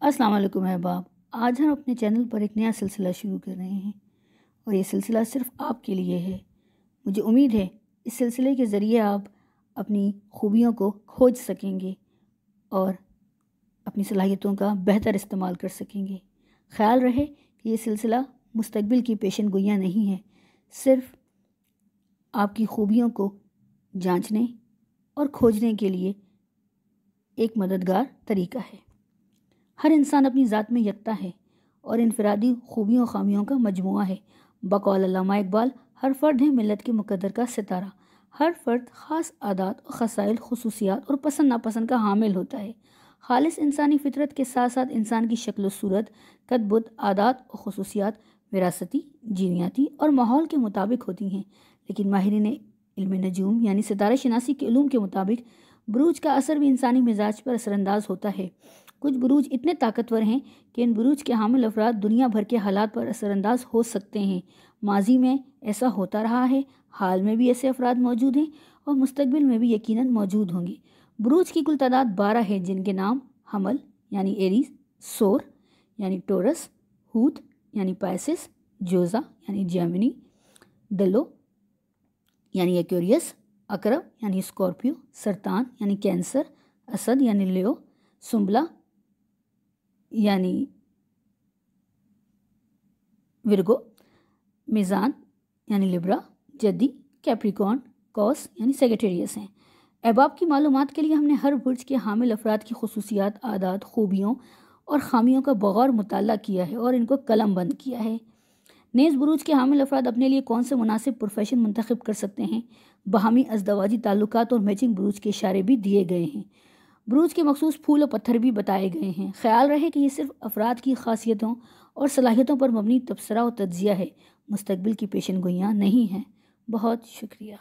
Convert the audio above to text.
السلام علیکم احباب، آج ہم اپنے چینل پر ایک نیا سلسلہ شروع کر رہے ہیں اور یہ سلسلہ صرف آپ کے لیے ہے۔ مجھے امید ہے اس سلسلے کے ذریعے آپ اپنی خوبیوں کو کھوج سکیں گے اور اپنی صلاحیتوں کا بہتر استعمال کر سکیں گے۔ خیال رہے کہ یہ سلسلہ مستقبل کی پیشن گوئیاں نہیں ہے، صرف آپ کی خوبیوں کو جانچنے اور کھوجنے کے لیے ایک مددگار طریقہ ہے۔ ہر انسان اپنی ذات میں یکتا ہے اور انفرادی خوبیوں خامیوں کا مجموعہ ہے۔ بقول علامہ اقبال، ہر فرد ہے ملت کے مقدر کا ستارہ۔ ہر فرد خاص عادات و خصائل، خصوصیات اور پسند ناپسند کا حامل ہوتا ہے۔ خالص انسانی فطرت کے ساتھ ساتھ انسان کی شکل و صورت، قد بد، عادات و خصوصیات وراثتی، جینیاتی اور ماحول کے مطابق ہوتی ہیں، لیکن ماہرین علم نجوم یعنی ستارہ شناسی کے علوم کے مطابق بروج کا اثر بھی انسانی مزاج پر اثر انداز ہوتا ہے۔ کچھ بروج اتنے طاقتور ہیں کہ ان بروج کے حامل افراد دنیا بھر کے حالات پر اثر انداز ہو سکتے ہیں۔ ماضی میں ایسا ہوتا رہا ہے، حال میں بھی ایسے افراد موجود ہیں اور مستقبل میں بھی یقیناً موجود ہوں گے۔ بروج کی کل تعداد 12 ہے، جن کے نام حمل یعنی ایریز، سور یعنی ٹورس، ہوت یعنی پائسس، جوزہ یعنی جیمنی، دلو یعنی ایکویریس، عقرب یعنی اسکارپیو، سرطان یعنی کینسر، اسد یعنی لیو، سنبلہ یعنی ورگو، میزان یعنی لبرا، جدی کیپریکارن، کوس یعنی سیگیٹیریس ہیں۔ احباب کی معلومات کے لیے ہم نے ہر برج کے حامل افراد کی خصوصیات، عادات، خوبیوں اور خامیوں کا بغور مطالعہ کیا ہے اور ان کو قلم بند کیا ہے۔ نیز بروج کے حامل افراد اپنے لیے کون سے مناسب پروفیشن منتخب کر سکتے ہیں، باہمی ازدواجی تعلقات اور میچنگ بروج کے اشارے بھی دیے گئے ہیں۔ بروج کے مخصوص پھول و پتھر بھی بتائے گئے ہیں۔ خیال رہے کہ یہ صرف افراد کی خاصیتوں اور صلاحیتوں پر مبنی تبصرہ و تجزیہ ہے، مستقبل کی پیشن گوئیاں نہیں ہیں۔ بہت شکریہ۔